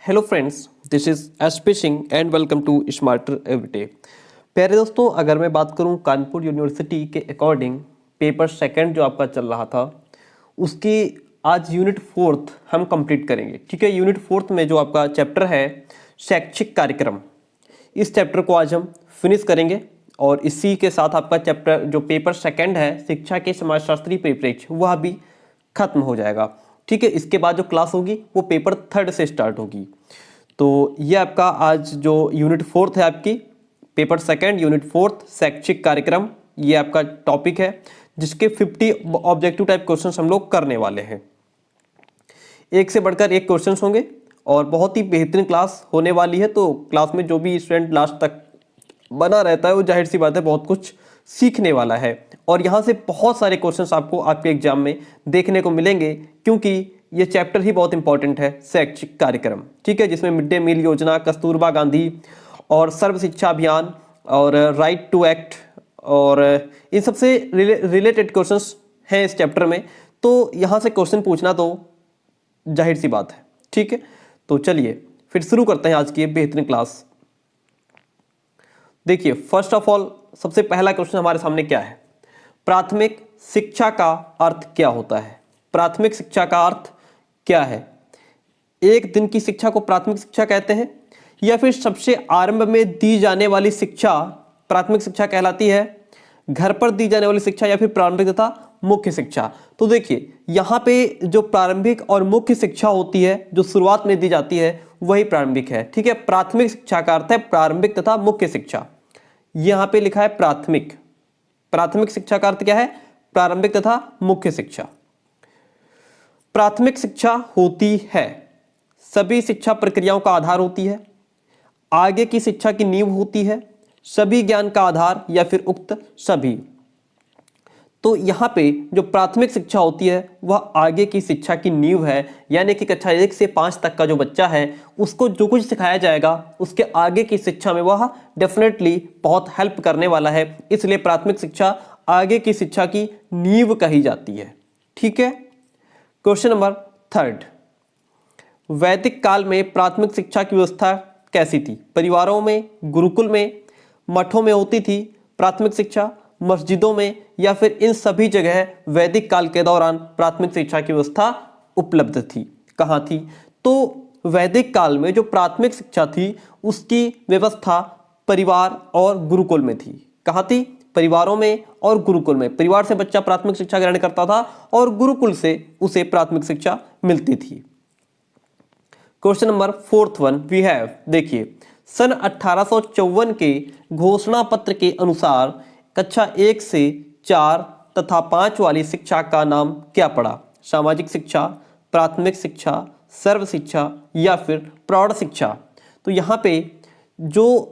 Hello friends, this is SP Singh and welcome to smarter everyday. प्यारे दोस्तों, अगर मैं बात करूं कानपुर यूनिवर्सिटी के अकॉर्डिंग पेपर सेकंड जो आपका चल रहा था उसकी आज यूनिट फोर्थ हम कंप्लीट करेंगे। ठीक है, यूनिट फोर्थ में जो आपका चैप्टर है शैक्षिक कार्यक्रम, इस चैप्टर को आज हम फिनिश करेंगे और इसी के साथ आपका चैप्टर जो पेपर सेकंड है शिक्षा के समाजशास्त्री परिप्रेक्ष्य वह भी खत्म हो जाएगा। ठीक है, इसके बाद जो क्लास होगी वो पेपर थर्ड से स्टार्ट होगी। तो ये आपका आज जो यूनिट फोर्थ है आपकी पेपर सेकंड यूनिट फोर्थ शैक्षिक कार्यक्रम, ये आपका टॉपिक है जिसके 50 ऑब्जेक्टिव टाइप क्वेश्चंस हम लोग करने वाले हैं। एक से बढ़कर एक क्वेश्चंस होंगे और बहुत ही बेहतरीन क्लास होने वाली है। तो क्लास में जो भी स्टूडेंट लास्ट तक बना रहता है वो जाहिर सी बात है बहुत कुछ सीखने वाला है और यहाँ से बहुत सारे क्वेश्चंस आपको आपके एग्जाम में देखने को मिलेंगे क्योंकि ये चैप्टर ही बहुत इंपॉर्टेंट है शैक्षिक कार्यक्रम। ठीक है, जिसमें मिड डे मील योजना, कस्तूरबा गांधी और सर्व शिक्षा अभियान और राइट टू एक्ट और इन सबसे रिलेटेड क्वेश्चंस हैं इस चैप्टर में। तो यहाँ से क्वेश्चन पूछना तो जाहिर सी बात है। ठीक है, तो चलिए फिर शुरू करते हैं आज की बेहतरीन क्लास। देखिए, फर्स्ट ऑफ ऑल सबसे पहला क्वेश्चन हमारे सामने क्या है, प्राथमिक शिक्षा का अर्थ क्या होता है। प्राथमिक शिक्षा का अर्थ क्या है? एक दिन की शिक्षा को प्राथमिक शिक्षा कहते हैं या फिर सबसे आरंभ में दी जाने वाली शिक्षा प्राथमिक शिक्षा कहलाती है, घर पर दी जाने वाली शिक्षा या फिर प्रारंभिक तथा मुख्य शिक्षा। तो देखिए यहाँ पे जो प्रारंभिक और मुख्य शिक्षा होती है जो शुरुआत में दी जाती है वही प्रारंभिक है। ठीक है, प्राथमिक शिक्षा का अर्थ है प्रारंभिक तथा मुख्य शिक्षा। यहाँ पे लिखा है प्राथमिक। प्राथमिक शिक्षा का अर्थ क्या है? प्रारंभिक तथा मुख्य शिक्षा। प्राथमिक शिक्षा होती है सभी शिक्षा प्रक्रियाओं का आधार होती है, आगे की शिक्षा की नींव होती है, सभी ज्ञान का आधार या फिर उक्त सभी। तो यहाँ पे जो प्राथमिक शिक्षा होती है वह आगे की शिक्षा की नींव है, यानी कि कक्षा 1 से 5 तक का जो बच्चा है उसको जो कुछ सिखाया जाएगा उसके आगे की शिक्षा में वह डेफिनेटली बहुत हेल्प करने वाला है। इसलिए प्राथमिक शिक्षा आगे की शिक्षा की नींव कही जाती है। ठीक है, क्वेश्चन नंबर थर्ड, वैदिक काल में प्राथमिक शिक्षा की व्यवस्था कैसी थी? परिवारों में, गुरुकुल में, मठों में होती थी प्राथमिक शिक्षा, मस्जिदों में, या फिर इन सभी जगह वैदिक काल के दौरान प्राथमिक शिक्षा की व्यवस्था उपलब्ध थी? कहाँ थी? तो वैदिक काल में जो प्राथमिक शिक्षा थी उसकी व्यवस्था परिवार और गुरुकुल में थी। कहाँ थी? परिवारों में और गुरुकुल में। परिवार से बच्चा प्राथमिक शिक्षा ग्रहण करता था और गुरुकुल से उसे प्राथमिक शिक्षा मिलती थी। Question number fourth one we have, देखिए सन 1854 के घोषणा पत्र के अनुसार कक्षा 1 से 4 तथा 5 वाली शिक्षा का नाम क्या पड़ा? सामाजिक शिक्षा, प्राथमिक शिक्षा, सर्व शिक्षा या फिर प्रौढ़ शिक्षा। तो यहाँ पे जो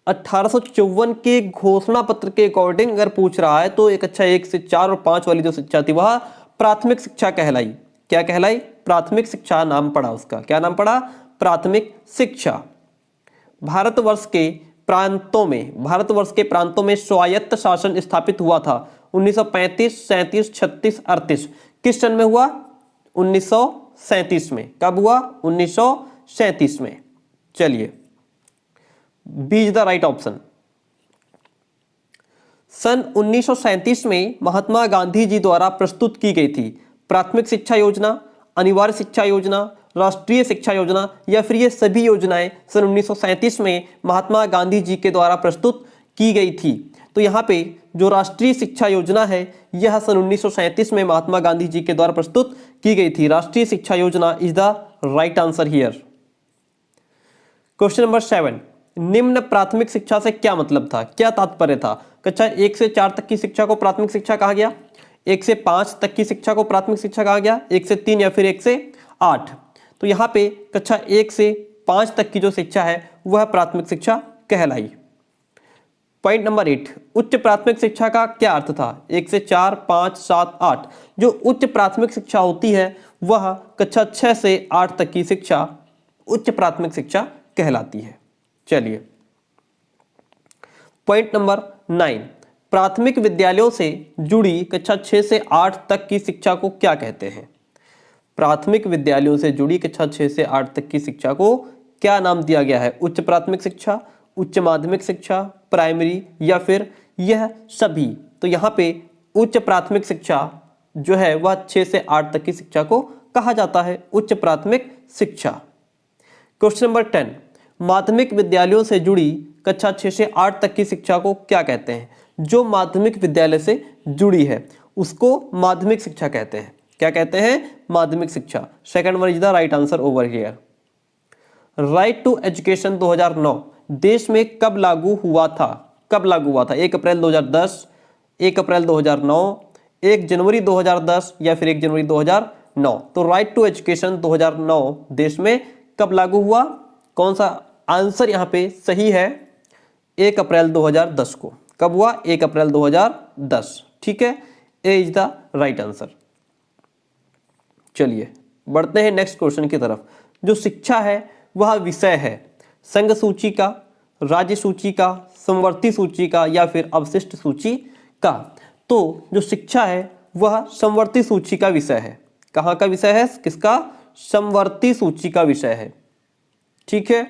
1854 के घोषणा पत्र के अकॉर्डिंग अगर पूछ रहा है तो एक कक्षा 1 से 4 और 5 वाली जो शिक्षा थी वह प्राथमिक शिक्षा कहलाई। क्या कहलाई? प्राथमिक शिक्षा नाम पड़ा उसका। क्या नाम पड़ा? प्राथमिक शिक्षा। भारतवर्ष के प्रांतों में स्वायत्त शासन स्थापित हुआ था 1935, 37, 36, 38। किस सन में हुआ? 1937 में। कब हुआ? 1937 में। चलिए, B is the right option. सन 1937 में महात्मा गांधी जी द्वारा प्रस्तुत की गई थी प्राथमिक शिक्षा योजना, अनिवार्य शिक्षा योजना, राष्ट्रीय शिक्षा योजना या फिर ये सभी योजनाएं सन 1937 में महात्मा गांधी जी के द्वारा प्रस्तुत की गई थी। तो यहाँ पे जो राष्ट्रीय शिक्षा योजना है यह सन 1937 में महात्मा गांधी जी के द्वारा प्रस्तुत की गई थी। राष्ट्रीय शिक्षा योजना is the right answer here. Question number 7, निम्न प्राथमिक शिक्षा से क्या मतलब था, क्या तात्पर्य था? कक्षा 1 से 4 तक की शिक्षा को प्राथमिक शिक्षा कहा गया, 1 से 5 तक की शिक्षा को प्राथमिक शिक्षा कहा गया, 1 से 3 या फिर 1 से 8। तो यहाँ पे कक्षा 1 से 5 तक की जो शिक्षा है वह प्राथमिक शिक्षा कहलाई। पॉइंट नंबर 8, उच्च प्राथमिक शिक्षा का क्या अर्थ था? 1 से 4, 5, 7, 8। जो उच्च प्राथमिक शिक्षा होती है वह कक्षा 6 से 8 तक की शिक्षा उच्च प्राथमिक शिक्षा कहलाती है। चलिए, पॉइंट नंबर 9, प्राथमिक विद्यालयों से जुड़ी कक्षा 6 से 8 तक की शिक्षा को क्या कहते हैं? प्राथमिक विद्यालयों से जुड़ी कक्षा 6 से 8 तक की शिक्षा को क्या नाम दिया गया है? उच्च प्राथमिक शिक्षा, उच्च माध्यमिक शिक्षा, प्राइमरी या फिर यह सभी? तो यहाँ पे उच्च प्राथमिक शिक्षा जो है वह 6 से 8 तक की शिक्षा को कहा जाता है उच्च प्राथमिक शिक्षा। क्वेश्चन नंबर 10, माध्यमिक विद्यालयों से जुड़ी कक्षा 6 से 8 तक की शिक्षा को क्या कहते हैं? जो माध्यमिक विद्यालय से जुड़ी है उसको माध्यमिक शिक्षा कहते हैं। क्या कहते हैं? माध्यमिक शिक्षा। Second one is the right answer over here. Right to education 2009 देश में कब लागू हुआ था? कब लागू हुआ था? 1 अप्रैल 2010, 1 अप्रैल 2009, 1 जनवरी 2010 या फिर 1 जनवरी 2009? तो राइट टू एजुकेशन 2009 देश में कब लागू हुआ? कौन सा आंसर यहाँ पे सही है? 1 अप्रैल 2010 को। कब हुआ? 1 अप्रैल 2010। ठीक है, ए इज द राइट आंसर। चलिए बढ़ते हैं नेक्स्ट क्वेश्चन की तरफ। जो शिक्षा है वह विषय है संघ सूची का, राज्य सूची का, समवर्ती सूची का या फिर अवशिष्ट सूची का? तो जो शिक्षा है वह समवर्ती सूची का विषय है। कहाँ का विषय है? किसका? समवर्ती सूची का विषय है। ठीक है,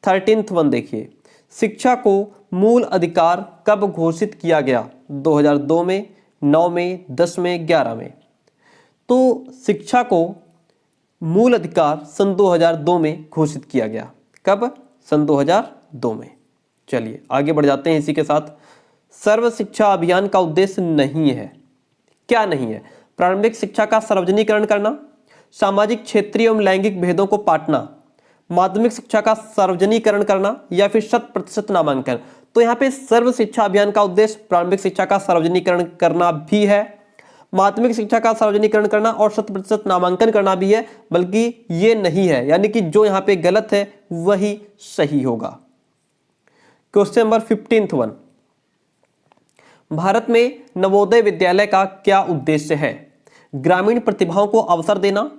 13th वन देखिए, शिक्षा को मूल अधिकार कब घोषित किया गया? 2002 में, 9 में, 10 में, 11 में? तो शिक्षा को मूल अधिकार सन 2002 में घोषित किया गया। कब? सन 2002 में। चलिए आगे बढ़ जाते हैं इसी के साथ। सर्व शिक्षा अभियान का उद्देश्य नहीं है। क्या नहीं है? प्रारंभिक शिक्षा का सार्वजनिकरण करना, सामाजिक, क्षेत्रीय एवं लैंगिक भेदों को पाटना, माध्यमिक शिक्षा का सार्वजनिकरण करना या फिर 100% नामांकन? तो यहाँ पे सर्व शिक्षा अभियान का उद्देश्य प्रारंभिक शिक्षा का सार्वजनिकरण करना भी है, माध्यमिक शिक्षा का सार्वजनिकरण करना और 100% नामांकन करना भी है, बल्कि ये नहीं है, यानी कि जो यहाँ पे गलत है वही सही होगा। Question number 15th one, Bharat में नवोदय विद्यालय का क्या उद्देश्य है? ग्रामीण प्रतिभाओं को अवसर देना,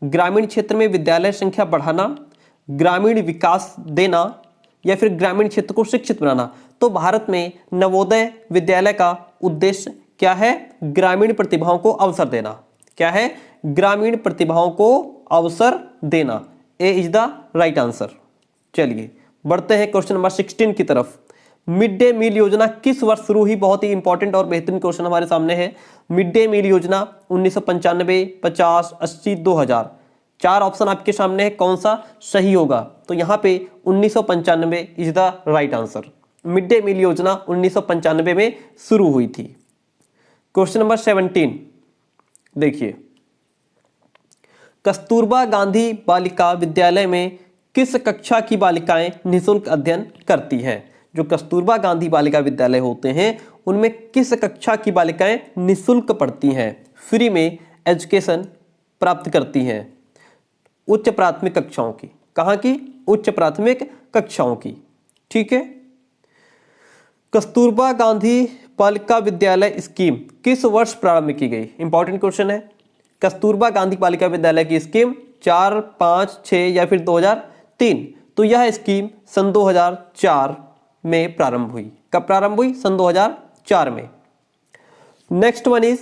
ग्रामीण क्षेत्र में विद्यालय संख्या बढ़ाना, ग्रामीण विकास देना या फिर ग्रामीण क्षेत्र को शिक्षित बनाना? तो भारत में नवोदय विद्यालय का उद्देश्य क्या है? ग्रामीण प्रतिभाओं को अवसर देना। क्या है? ग्रामीण प्रतिभाओं को अवसर देना। ए इज द राइट आंसर। चलिए बढ़ते हैं क्वेश्चन नंबर 16 की तरफ। मिड डे मील योजना किस वर्ष शुरू हुई? बहुत ही इंपॉर्टेंट और बेहतरीन क्वेश्चन हमारे सामने है। मिड डे मील योजना 1995, 50, 80, 2000। 4 ऑप्शन आपके सामने है, कौन सा सही होगा? तो यहाँ पे 1995 is the right answer. Mid day meal योजना 1995 में शुरू हुई थी। क्वेश्चन नंबर 17 देखिए, कस्तूरबा गांधी बालिका विद्यालय में किस कक्षा की बालिकाएं निःशुल्क अध्ययन करती हैं? जो कस्तूरबा गांधी बालिका विद्यालय होते हैं उनमें किस कक्षा की बालिकाएं निःशुल्क पढ़ती हैं, फ्री में एजुकेशन प्राप्त करती हैं? उच्च प्राथमिक कक्षाओं की। कहाँ की? उच्च प्राथमिक कक्षाओं की। ठीक है, कस्तूरबा गांधी बालिका विद्यालय स्कीम किस वर्ष प्रारंभ की गई? इंपॉर्टेंट क्वेश्चन है। कस्तूरबा गांधी बालिका विद्यालय की स्कीम 4, 5, 6 या फिर 2003? तो यह स्कीम सन 2004 में प्रारंभ हुई। कब प्रारंभ हुई? सन 2004 में। नेक्स्ट वन इज,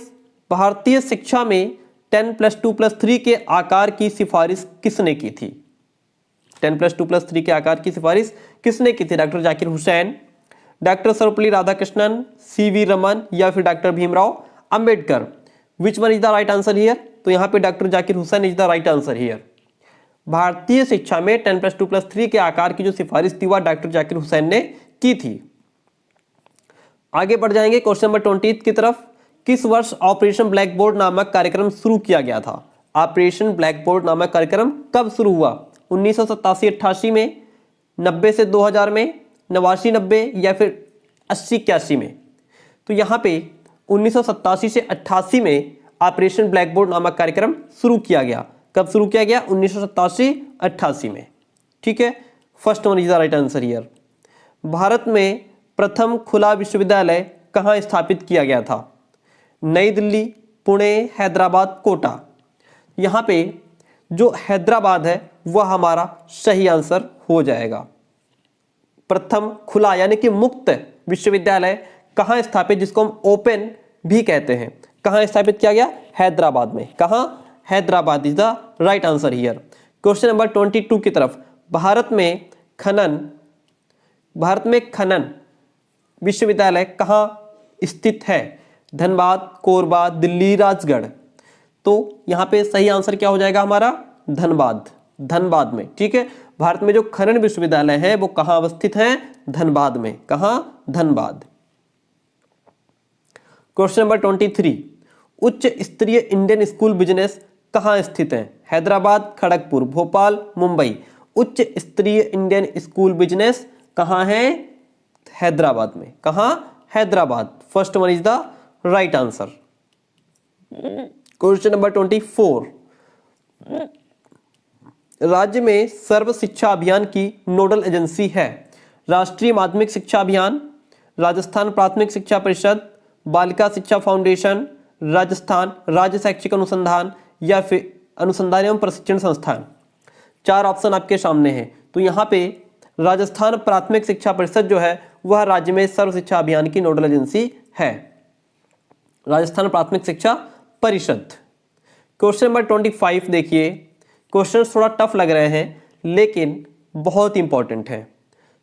भारतीय शिक्षा में 10+2+3 के आकार की सिफारिश किसने की थी? 10+2+3 के आकार की सिफारिश किसने की थी? Doctor Zakir Hussain, doctor Sarvepalli Radhakrishnan, CV Raman या फिर doctor Bhimrao Ambedkar? Which one is the right answer here? तो यहाँ पे doctor Zakir Hussain is the right answer here. भारतीय शिक्षा में 10+2+3 के आकार की जो सिफारिश थी वह डॉक्टर जाकिर हुसैन ने की थी। आगे बढ़ जाएंगे क्वेश्चन नंबर 20 की तरफ। किस वर्ष ऑपरेशन ब्लैक बोर्ड नामक कार्यक्रम शुरू किया गया था? ऑपरेशन ब्लैक बोर्ड नामक कार्यक्रम कब शुरू हुआ? 1987-88 में, 90 से 2000 में, 89-90 या फिर 80-81 में? तो यहाँ पे 1987 से 88 में ऑपरेशन ब्लैक बोर्ड नामक कार्यक्रम शुरू किया गया। कब शुरू किया गया? 1987-88 में। ठीक है, first one is the right answer here. Bharat में प्रथम खुला विश्वविद्यालय कहाँ स्थापित किया गया था? नई दिल्ली, पुणे, हैदराबाद, कोटा? यहाँ पे जो हैदराबाद है वह हमारा सही आंसर हो जाएगा। प्रथम खुला यानी कि मुक्त विश्वविद्यालय कहाँ स्थापित, जिसको हम ओपन भी कहते हैं, कहाँ स्थापित किया गया? हैदराबाद में। कहाँ? Hyderabad is the right answer here. Question number 22 की तरफ। भारत में खनन विश्वविद्यालय कहाँ स्थित है? धनबाद, कोरबा, दिल्ली, राजगढ़। तो यहाँ पे सही आंसर क्या हो जाएगा हमारा? धनबाद में। ठीक है, भारत में जो खनन विश्वविद्यालय है वो कहाँ अवस्थित है? धनबाद में। कहाँ? धनबाद। क्वेश्चन नंबर 23, उच्च स्तरीय इंडियन स्कूल बिजनेस कहाँ स्थित है? हैदराबाद, खड़गपुर, भोपाल, मुंबई। उच्च स्तरीय इंडियन स्कूल बिजनेस कहाँ है? हैदराबाद में। कहाँ? Hyderabad. First one is the right answer. Question number 24, राज्य में सर्व शिक्षा अभियान की नोडल एजेंसी है? राष्ट्रीय माध्यमिक शिक्षा अभियान, राजस्थान प्राथमिक शिक्षा परिषद, बालिका शिक्षा फाउंडेशन, राजस्थान राज्य शैक्षिक अनुसंधान या फिर अनुसंधान एवं प्रशिक्षण संस्थान। 4 ऑप्शन आपके सामने हैं। तो यहाँ पे राजस्थान प्राथमिक शिक्षा परिषद जो है वह राज्य में सर्व शिक्षा अभियान की नोडल एजेंसी है। राजस्थान प्राथमिक शिक्षा परिषद। क्वेश्चन नंबर 25 देखिए, क्वेश्चन थोड़ा टफ लग रहे हैं लेकिन बहुत इंपॉर्टेंट है।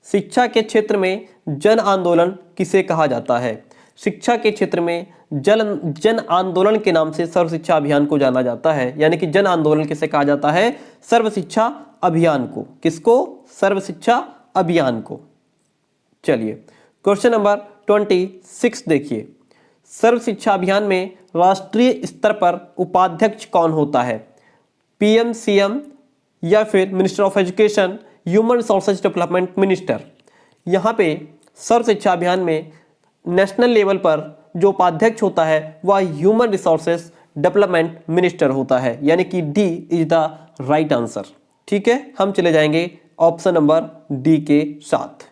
शिक्षा के क्षेत्र में जन आंदोलन किसे कहा जाता है? शिक्षा के क्षेत्र में जन आंदोलन के नाम से सर्व शिक्षा अभियान को जाना जाता है। यानी कि जन आंदोलन किसे कहा जाता है? सर्व शिक्षा अभियान को। किसको? सर्व शिक्षा अभियान को। चलिए क्वेश्चन नंबर 26 देखिए, सर्व शिक्षा अभियान में राष्ट्रीय स्तर पर उपाध्यक्ष कौन होता है? पीएम, सीएम या फिर minister of education, human resources development minister. यहाँ पे सर्व शिक्षा अभियान में नेशनल लेवल पर जो उपाध्यक्ष होता है वह ह्यूमन रिसोर्सेज डेवलपमेंट मिनिस्टर होता है। यानी कि D is the right answer. ठीक है, हम चले जाएंगे ऑप्शन नंबर डी के साथ।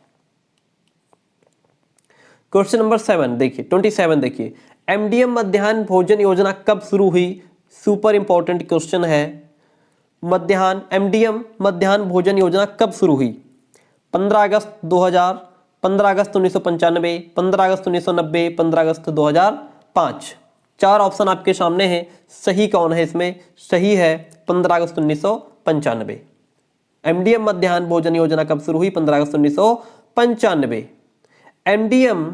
क्वेश्चन नंबर 7 देखिए, 27 देखिए, एमडीएम मध्याह्न भोजन योजना कब शुरू हुई? सुपर इंपॉर्टेंट क्वेश्चन है। एमडीएम मध्याह्न भोजन योजना कब शुरू हुई? 15 अगस्त 2000, 15 अगस्त 1995, 15 अगस्त 1990, 15 अगस्त 2005। 4 ऑप्शन आपके सामने हैं। सही कौन है इसमें? सही है 15 अगस्त 1995। एमडीएम मध्याह्न भोजन योजना कब शुरू हुई? 15 अगस्त 1995। एमडीएम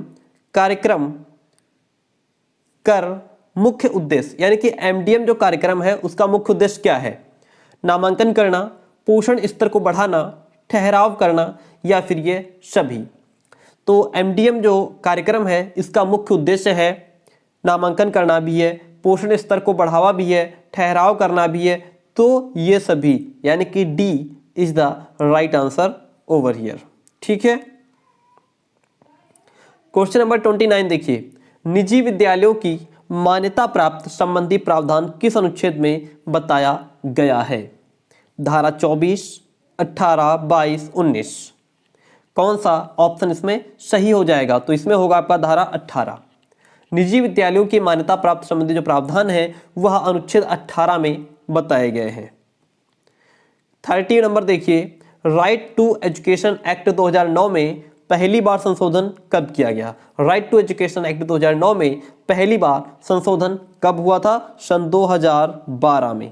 कार्यक्रम कर मुख्य उद्देश्य, यानी कि एमडीएम जो कार्यक्रम है उसका मुख्य उद्देश्य क्या है? नामांकन करना, पोषण स्तर को बढ़ाना, ठहराव करना या फिर ये सभी। तो एमडीएम जो कार्यक्रम है इसका मुख्य उद्देश्य है नामांकन करना भी है, पोषण स्तर को बढ़ावा भी है, ठहराव करना भी है। तो ये सभी, यानी कि D is the right answer over here. ठीक है, क्वेश्चन नंबर 29 देखिए, निजी विद्यालयों की मान्यता प्राप्त संबंधी प्रावधान किस अनुच्छेद में बताया गया है? धारा 24, 18, 22, 19। कौन सा ऑप्शन इसमें सही हो जाएगा? तो इसमें होगा आपका धारा 18। निजी विद्यालयों की मान्यता प्राप्त संबंधी जो प्रावधान है वह अनुच्छेद 18 में बताए गए हैं। 30 नंबर देखिए, राइट टू एजुकेशन एक्ट 2009 में पहली बार संशोधन कब किया गया? राइट टू एजुकेशन एक्ट 2009 में पहली बार संशोधन कब हुआ था? सन 2012 में।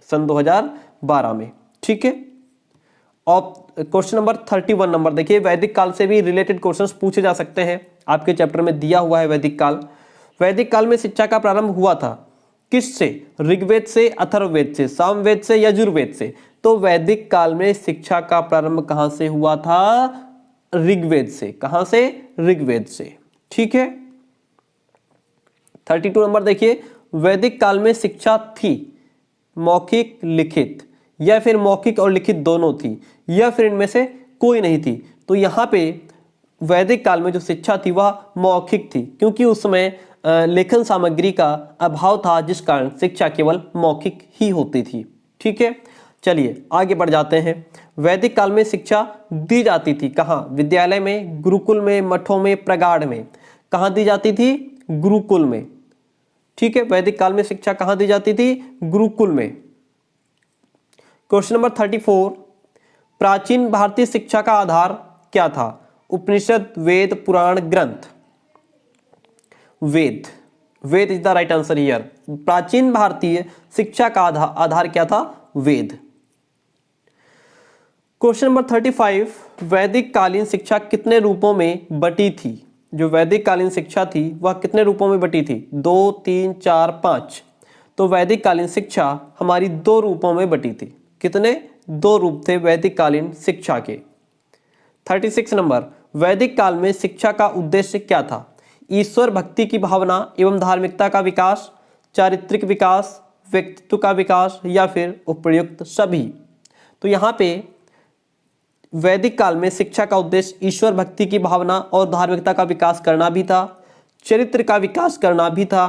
सन 2012 में। ठीक है, और क्वेश्चन नंबर 31 नंबर देखिए, वैदिक काल से भी रिलेटेड क्वेश्चंस पूछे जा सकते हैं। आपके चैप्टर में दिया हुआ है वैदिक काल। वैदिक काल में शिक्षा का प्रारंभ हुआ था किससे? ऋग्वेद से, अथर्ववेद से, सामवेद से, यजुर्वेद से। तो वैदिक काल में शिक्षा का प्रारंभ कहां से हुआ था? ऋग्वेद से। कहां से? ऋग्वेद से। ठीक है, 32 नंबर देखिए, वैदिक काल में शिक्षा थी मौखिक, लिखित, या फिर मौखिक और लिखित दोनों थी, या फिर इनमें से कोई नहीं थी? तो यहाँ पे वैदिक काल में जो शिक्षा थी वह मौखिक थी, क्योंकि उस समय लेखन सामग्री का अभाव था, जिस कारण शिक्षा केवल मौखिक ही होती थी। ठीक है, चलिए आगे बढ़ जाते हैं। वैदिक काल में शिक्षा दी जाती थी कहाँ? विद्यालय में, गुरुकुल में, मठों में, प्रगाढ़ में। कहाँ दी जाती थी? गुरुकुल में। ठीक है, वैदिक काल में शिक्षा कहाँ दी जाती थी? गुरुकुल में। क्वेश्चन नंबर 34, प्राचीन भारतीय शिक्षा का आधार क्या था? उपनिषद, वेद, पुराण, ग्रंथ। Veda. Veda is the right answer here. प्राचीन भारतीय शिक्षा का आधार क्या था? वेद। क्वेश्चन नंबर 35, वैदिक कालीन शिक्षा कितने रूपों में बटी थी? जो वैदिक कालीन शिक्षा थी वह कितने रूपों में बटी थी? 2, 3, 4, 5। तो वैदिक कालीन शिक्षा हमारी 2 रूपों में बटी थी। कितने? 2 रूप थे वैदिक कालीन शिक्षा के। 36 नंबर, वैदिक काल में शिक्षा का उद्देश्य क्या था? ईश्वर भक्ति की भावना एवं धार्मिकता का विकास, चारित्रिक विकास, व्यक्तित्व का विकास या फिर उपयुक्त सभी। तो यहाँ पे वैदिक काल में शिक्षा का उद्देश्य ईश्वर भक्ति की भावना और धार्मिकता का विकास करना भी था, चरित्र का विकास करना भी था,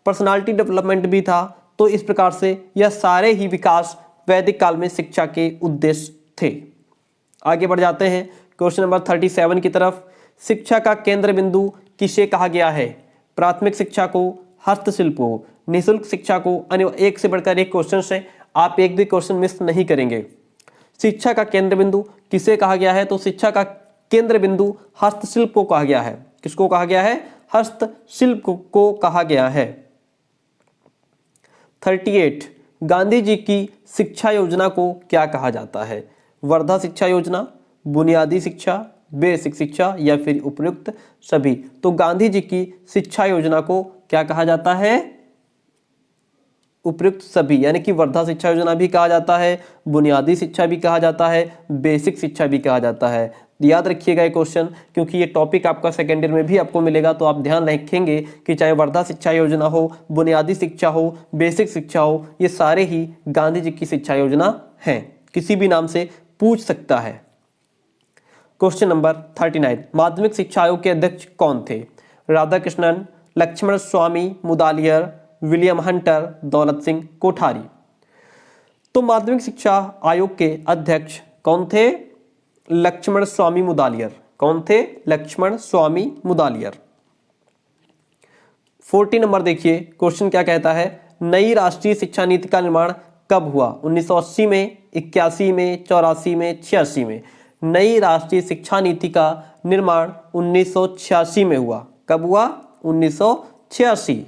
पर्सनालिटी डेवलपमेंट भी था। तो इस प्रकार से यह सारे ही विकास वैदिक काल में शिक्षा के उद्देश्य थे। आगे बढ़ जाते हैं क्वेश्चन नंबर 37 की तरफ। शिक्षा का केंद्र बिंदु किसे कहा गया है? प्राथमिक शिक्षा को, हस्तशिल्प को, निःशुल्क शिक्षा को। एक से बढ़कर एक क्वेश्चन है, आप एक भी क्वेश्चन मिस नहीं करेंगे। शिक्षा का केंद्र बिंदु किसे कहा गया है? तो शिक्षा का केंद्र बिंदु हस्तशिल्प को कहा गया है। किसको कहा गया है? हस्तशिल्प को कहा गया है। 38, गांधी जी की शिक्षा योजना को क्या कहा जाता है? वर्धा शिक्षा योजना, बुनियादी शिक्षा, बेसिक शिक्षा या फिर उपयुक्त सभी। तो गांधी जी की शिक्षा योजना को क्या कहा जाता है? उपयुक्त सभी, यानी कि वर्धा शिक्षा योजना भी कहा जाता है, बुनियादी शिक्षा भी कहा जाता है, बेसिक शिक्षा भी कहा जाता है। याद रखिएगा ये क्वेश्चन, क्योंकि ये टॉपिक आपका सेकेंड ईयर में भी आपको मिलेगा। तो आप ध्यान रखेंगे कि चाहे वर्धा शिक्षा योजना हो, बुनियादी शिक्षा हो, बेसिक शिक्षा हो, ये सारे ही गांधी जी की शिक्षा योजना है। किसी भी नाम से पूछ सकता है। क्वेश्चन नंबर 39, माध्यमिक शिक्षा आयोग के अध्यक्ष कौन थे? राधाकृष्णन, लक्ष्मण स्वामी मुदालियर, विलियम हंटर, दौलत सिंह कोठारी। तो माध्यमिक शिक्षा आयोग के अध्यक्ष कौन थे? लक्ष्मण स्वामी मुदालियर। कौन थे? लक्ष्मण स्वामी मुदालियर। 40 नंबर देखिए, क्वेश्चन क्या कहता है? नई राष्ट्रीय शिक्षा नीति का निर्माण कब हुआ? 1980 में, 81 में, 84 में, 86 में। नई राष्ट्रीय शिक्षा नीति का निर्माण 1986 में हुआ। कब हुआ? 1986।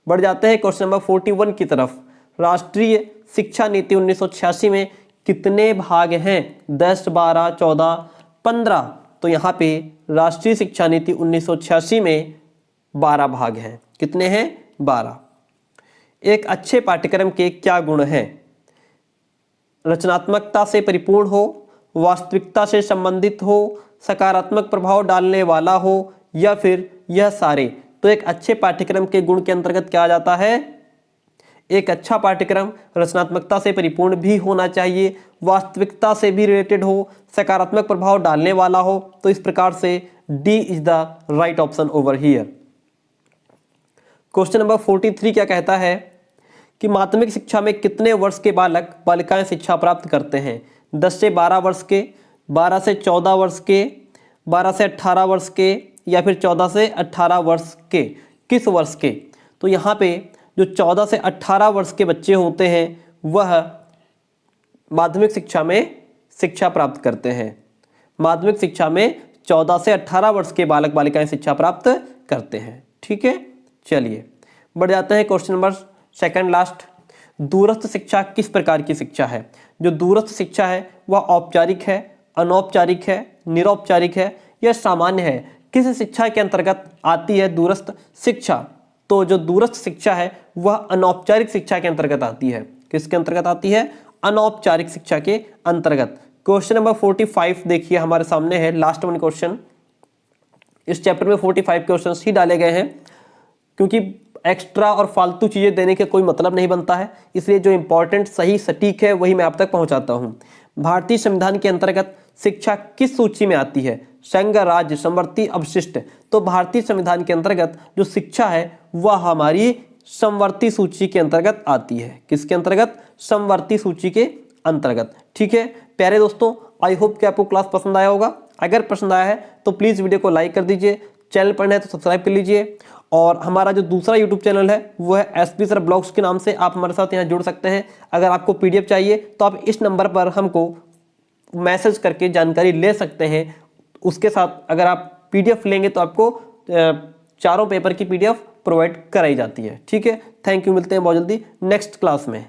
बढ़ जाते हैं क्वेश्चन नंबर 41 की तरफ। राष्ट्रीय शिक्षा नीति 1986 में कितने भाग हैं? 10, 12, 14, 15। तो यहाँ पे राष्ट्रीय शिक्षा नीति 1986 में 12 भाग हैं। कितने हैं? 12। एक अच्छे पाठ्यक्रम के क्या गुण हैं? रचनात्मकता से परिपूर्ण हो, वास्तविकता से संबंधित हो, सकारात्मक प्रभाव डालने वाला हो या फिर यह सारे। तो एक अच्छे पाठ्यक्रम के गुण के अंतर्गत क्या आ जाता है? एक अच्छा पाठ्यक्रम रचनात्मकता से परिपूर्ण भी होना चाहिए, वास्तविकता से भी रिलेटेड हो, सकारात्मक प्रभाव डालने वाला हो। तो इस प्रकार से D is the right option over here. Question number 43 क्या कहता है कि माध्यमिक शिक्षा में कितने वर्ष के बालक बालिकाएं शिक्षा प्राप्त करते हैं? 10 से 12 वर्ष के, 12 से 14 वर्ष के, 12 से 18 वर्ष के या फिर 14 से 18 वर्ष के। किस वर्ष के? तो यहाँ पे जो 14 से 18 वर्ष के बच्चे होते हैं वह माध्यमिक शिक्षा में शिक्षा प्राप्त करते हैं। माध्यमिक शिक्षा में 14 से 18 वर्ष के बालक बालिकाएं शिक्षा प्राप्त करते हैं। ठीक है, चलिए बढ़ जाते हैं क्वेश्चन नंबर सेकंड लास्ट। दूरस्थ शिक्षा किस प्रकार की शिक्षा है? जो दूरस्थ शिक्षा है वह औपचारिक है, अनौपचारिक है, निरौपचारिक है या सामान्य है? किस शिक्षा के अंतर्गत आती है दूरस्थ शिक्षा? तो जो दूरस्थ शिक्षा है वह अनौपचारिक शिक्षा के अंतर्गत आती है। किसके अंतर्गत आती है? अनौपचारिक शिक्षा के अंतर्गत। क्वेश्चन नंबर 45 देखिए हमारे सामने है, लास्ट वन क्वेश्चन। इस चैप्टर में 45 क्वेश्चंस ही डाले गए हैं, क्योंकि एक्स्ट्रा और फालतू चीजें देने के कोई मतलब नहीं बनता है, इसलिए जो इंपॉर्टेंट सही सटीक है वही मैं आप तक पहुंचाता हूं। भारतीय संविधान के अंतर्गत शिक्षा किस सूची में आती है? संघ, राज्य, समवर्ती, अवशिष्ट। तो भारतीय संविधान के अंतर्गत जो शिक्षा है वह हमारी समवर्ती सूची के अंतर्गत आती है। किसके अंतर्गत? समवर्ती सूची के अंतर्गत। ठीक है प्यारे दोस्तों, आई होप कि आपको क्लास पसंद आया होगा। अगर पसंद आया है तो प्लीज वीडियो को लाइक कर दीजिए, चैनल पर नए तो सब्सक्राइब कर लीजिए, और हमारा जो दूसरा यूट्यूब चैनल है वो है एसपी सर ब्लॉग्स के नाम से, आप हमारे साथ यहाँ जुड़ सकते हैं। अगर आपको पीडीएफ चाहिए तो आप इस नंबर पर हमको मैसेज करके जानकारी ले सकते हैं। उसके साथ अगर आप पीडीएफ लेंगे तो आपको 4 पेपर की पीडीएफ प्रोवाइड कराई जाती है। ठीक है, थैंक यू, मिलते हैं बहुत जल्दी नेक्स्ट क्लास में।